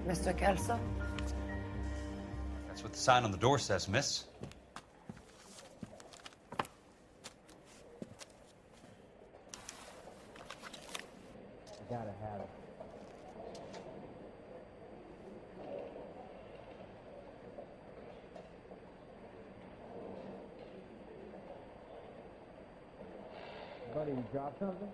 Mr. Kelso? That's what the sign on the door says, miss. I gotta have it. Buddy, you dropped something?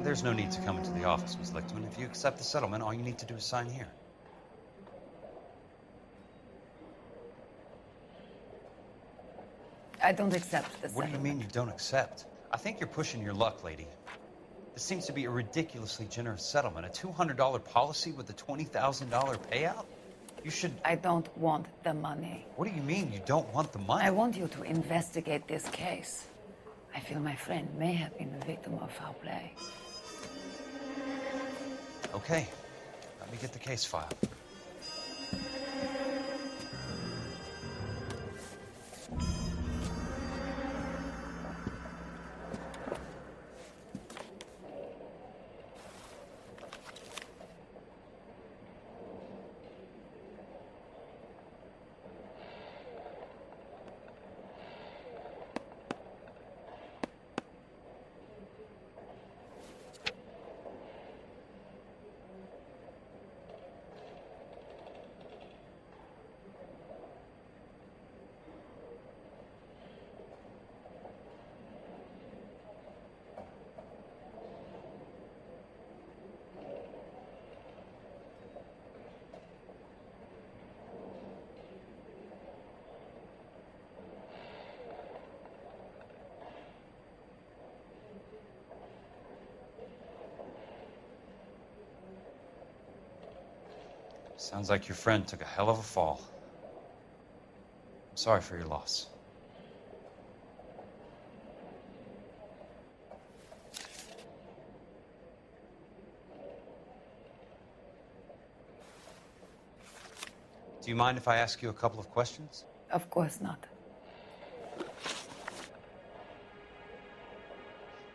There's no need to come into the office, Miss Lichtman. If you accept the settlement, all you need to do is sign here. I don't accept the What do you settlement. mean you don't accept? I think you're pushing your luck, lady. This seems to be a ridiculously generous settlement. A $200 policy with a $20,000 payout? You should... I don't want the money. What do you mean you don't want the money? I want you to investigate this case. I feel my friend may have been the victim of foul play. Okay. Let me get the case file. Sounds like your friend took a hell of a fall. I'm sorry for your loss. Do you mind if I ask you a couple of questions? Of course not.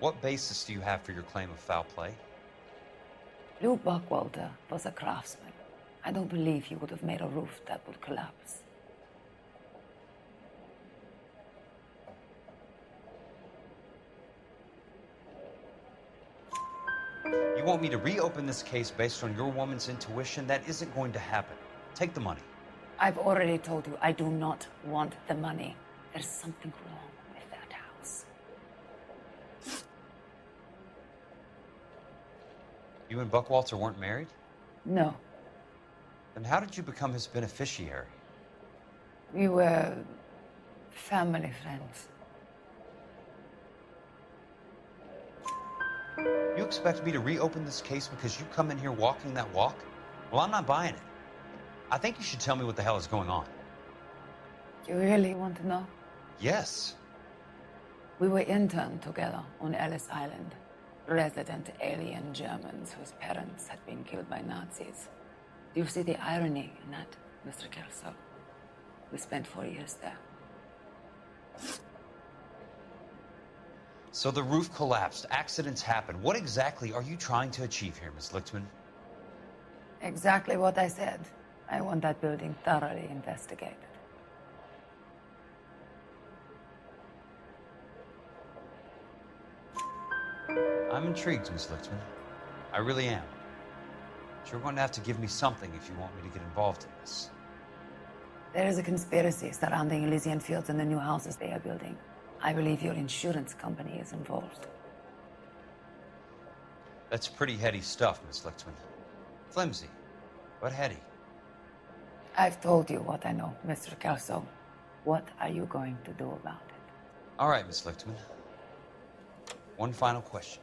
What basis do you have for your claim of foul play? Lou Buckwalter was a craftsman. I don't believe he would have made a roof that would collapse. You want me to reopen this case based on your woman's intuition? That isn't going to happen. Take the money. I've already told you I do not want the money. There's something wrong with that house. You and Buckwalter weren't married? No. Then how did you become his beneficiary? We were family friends. You expect me to reopen this case because you come in here walking that walk? Well, I'm not buying it. I think you should tell me what the hell is going on. You really want to know? Yes. We were interned together on Ellis Island. Resident alien Germans whose parents had been killed by Nazis. Do you see the irony in that, Mr. Kelso? We spent 4 years there. So the roof collapsed, accidents happened. What exactly are you trying to achieve here, Miss Lichtman? Exactly what I said. I want that building thoroughly investigated. I'm intrigued, Miss Lichtman. I really am. But you're going to have to give me something if you want me to get involved in this. There is a conspiracy surrounding Elysian Fields and the new houses they are building. I believe your insurance company is involved. That's pretty heady stuff, Miss Lichtman. Flimsy, but heady. I've told you what I know, Mr. Kelso. What are you going to do about it? All right, Miss Lichtman. One final question.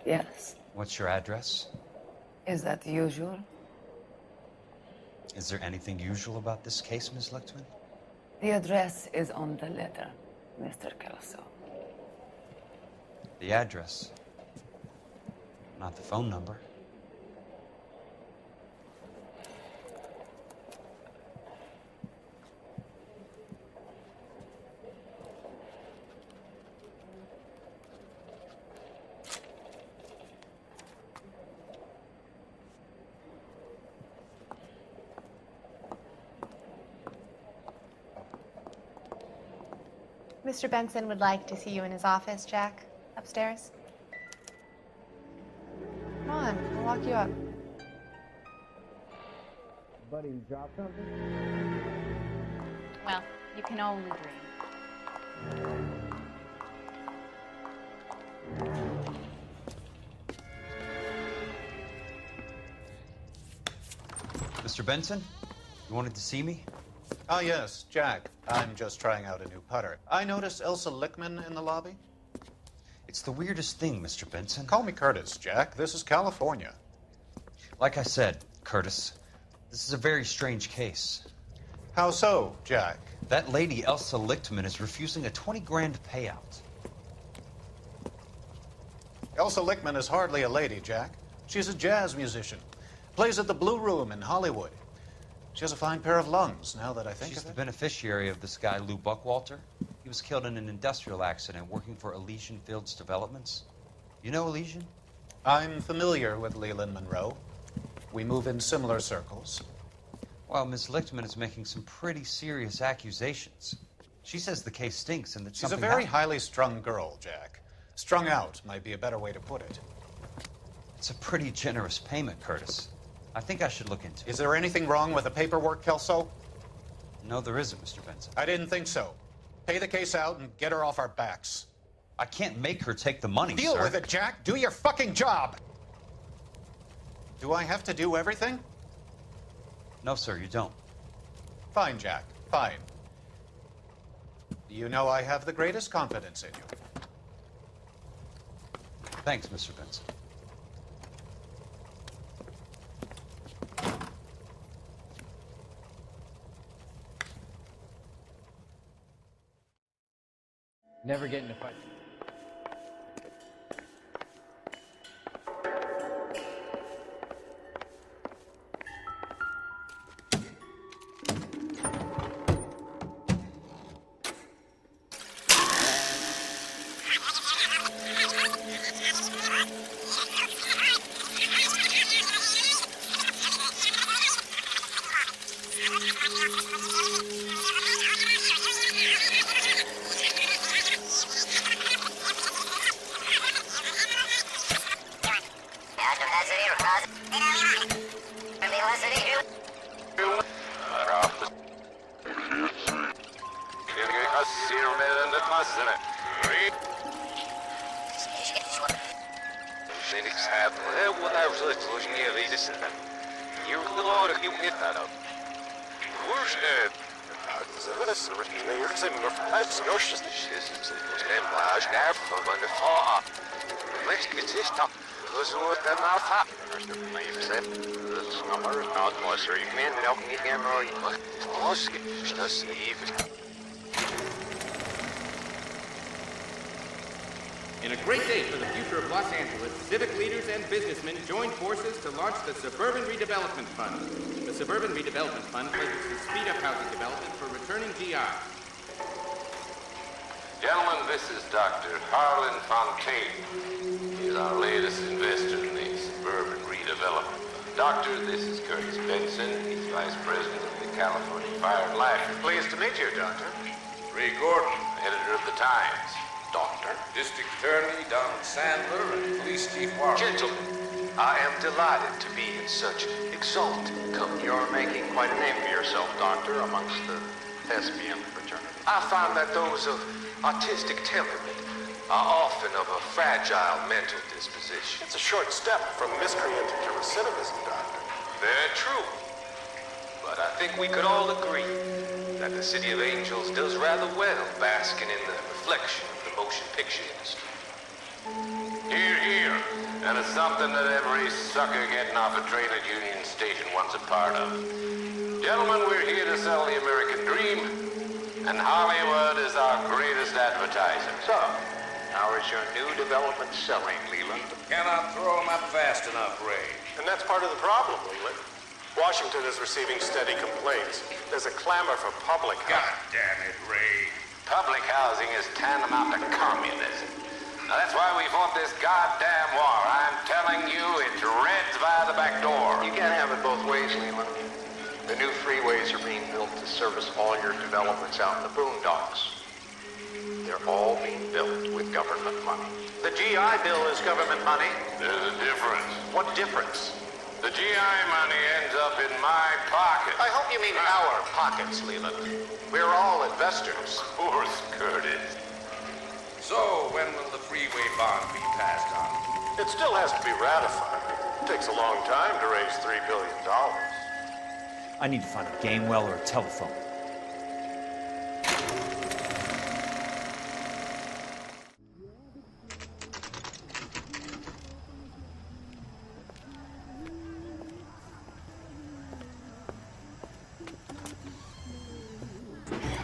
Yes. What's your address? Is that usual? Is there anything usual about this case, Ms. Lichtman? The address is on the letter, Mr. Kelso. The address. Not the phone number. Mr. Benson would like to see you in his office, Jack. Upstairs. Come on, I'll walk you up. Buddy, you drop something? Well, you can only dream. Mr. Benson, you wanted to see me? Ah, yes, Jack. I'm just trying out a new putter. I noticed Elsa Lichtman in the lobby. It's the weirdest thing, Mr. Benson. Call me Curtis, Jack. This is California. Like I said, Curtis, this is a very strange case. How so, Jack? That lady, Elsa Lichtman, is refusing a 20 grand payout. Elsa Lichtman is hardly a lady, Jack. She's a jazz musician. Plays at the Blue Room in Hollywood. She has a fine pair of lungs, now that I think She's of the it. beneficiary of this guy, Lou Buckwalter. He was killed in an industrial accident working for Elysian Fields Developments. You know Elysian? I'm familiar with Leland Monroe. We move in similar circles. Well, Ms. Lichtman is making some pretty serious accusations. She says the case stinks and that She's a something very happened. highly strung girl, Jack. Strung out might be a better way to put it. It's a pretty generous payment, Curtis. I think I should look into it. Is there anything wrong with the paperwork, Kelso? No, there isn't, Mr. Benson. I didn't think so. Pay the case out and get her off our backs. I can't make her take the money, Deal sir. with it, Jack. Do your fucking job. Do I have to do everything? No, sir, you don't. Fine, Jack. Fine. You know I have the greatest confidence in you. Thanks, Mr. Benson. Never get in a fight. In a great day for the future of Los Angeles, civic leaders and businessmen joined forces to launch the Suburban Redevelopment Fund. The Suburban Redevelopment Fund pledges to speed up housing development for returning GI. Gentlemen, this is Dr. Harlan Fontaine. He's our latest investor in the Suburban Redevelopment Fund. Doctor, this is Curtis Benson. He's Vice President of the California Fire and Life. Pleased to meet you, Doctor. Ray Gordon, editor of the Times. Doctor. District Attorney Don Sandler and Police Chief Warren. Gentlemen, I am delighted to be in such exalted company. You're making quite a name for yourself, Doctor, amongst the thespian fraternity. I find that those of artistic temperament are often of a fragile mental disposition. It's a short step from miscreant to recidivism, Doctor. Very true. But I think we could all agree that the City of Angels does rather well basking in the reflection of the motion picture industry. Hear, hear. And it's something that every sucker getting off a train at Union Station wants a part of. Gentlemen, we're here to sell the American dream, and Hollywood is our greatest advertiser. So, how is your new development selling, Leland? Cannot throw them up fast enough, Ray. And that's part of the problem, Leland. Washington is receiving steady complaints. There's a clamor for public God housing. damn it, Ray. Public housing is tantamount to communism. Now that's why we fought this goddamn war. I'm telling you, it's Reds via the back door. You can't have it both ways, Leland. The new freeways are being built to service all your developments out in the boondocks. They're all being built with government money. The GI Bill is government money. There's a difference. What difference? The GI money ends up in my pocket. I hope you mean our pockets, Leland. We're all investors. Of course, Curtis. So, when will the freeway bond be passed on? It still has to be ratified. It takes a long time to raise $3 billion. I need to find a game well or a telephone.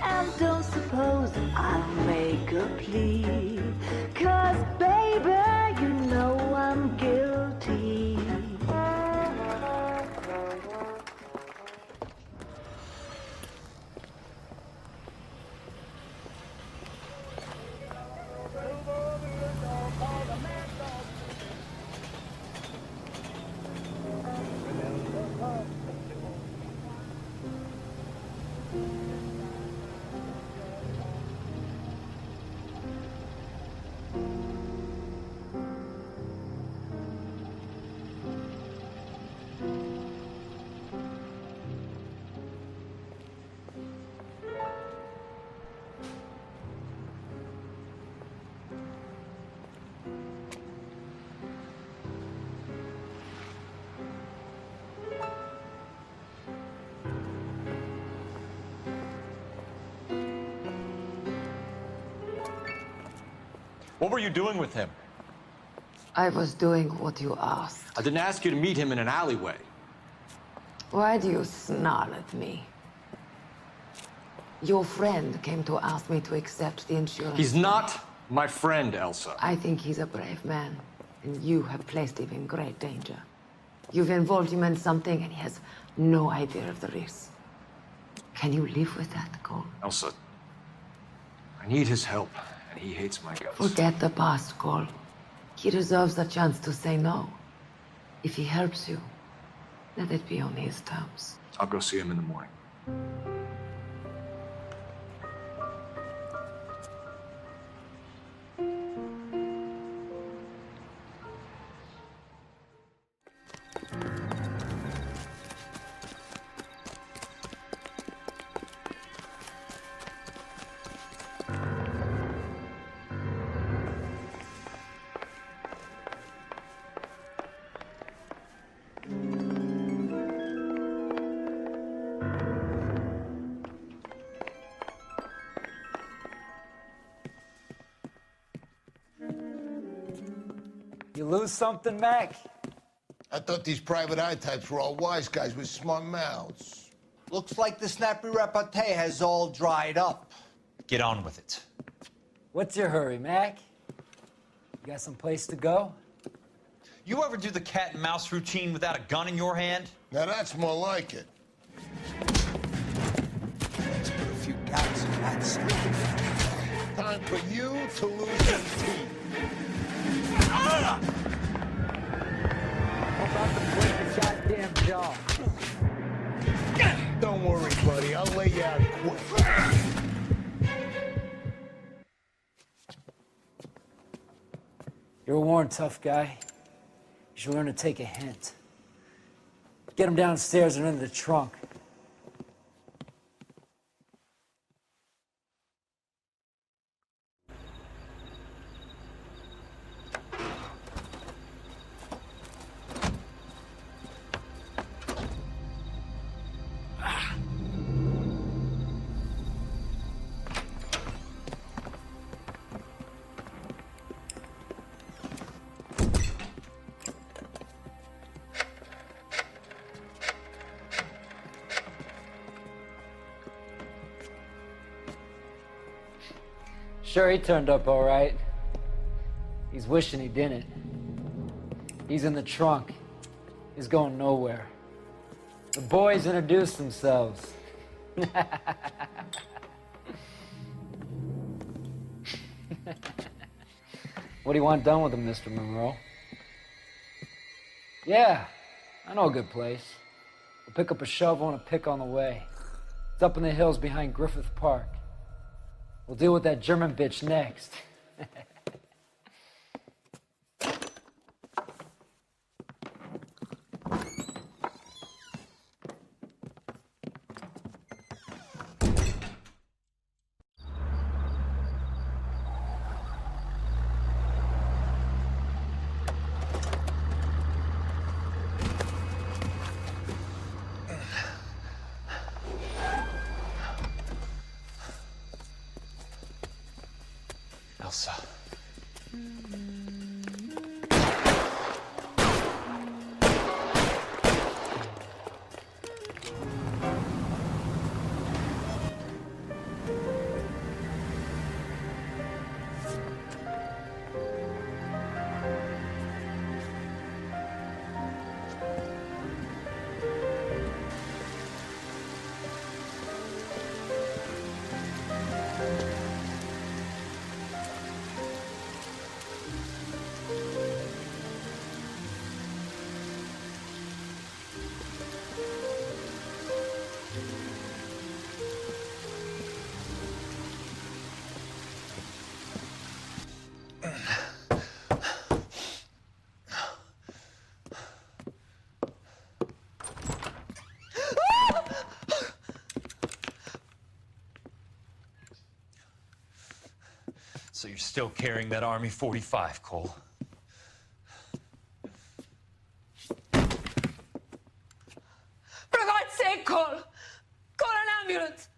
And don't suppose I'll make a plea, 'cause baby, you know I'm guilty. What were you doing with him? I was doing what you asked. I didn't ask you to meet him in an alleyway. Why do you snarl at me? Your friend came to ask me to accept the insurance. He's not my friend, Elsa. I think he's a brave man, and you have placed him in great danger. You've involved him in something, and he has no idea of the risk. Can you live with that, Cole? Elsa, I need his help, and he hates my guts. Forget the past, Cole. He deserves a chance to say no. If he helps you, let it be on his terms. I'll go see him in the morning. You lose something, Mac? I thought these private eye types were all wise guys with smart mouths. Looks like the snappy repartee has all dried up. Get on with it. What's your hurry, Mac? You got some place to go? You ever do the cat and mouse routine without a gun in your hand? Now that's more like it. Let's put a few gaps in that sleeve. Time for you to lose your teeth. How about to break the goddamn jaw? Don't worry, buddy. I'll lay you out quick. You're a worn, tough guy. You should learn to take a hint. Get him downstairs and into the trunk. Sure, he turned up all right. He's wishing he didn't. He's in the trunk. He's going nowhere. The boys introduced themselves. What do you want done with him, Mr. Monroe? Yeah, I know a good place. We'll pick up a shovel and a pick on the way. It's up in the hills behind Griffith Park. We'll deal with that German bitch next. Elsa. So you're still carrying that Army 45, Cole? For God's sake, Cole! Call an ambulance!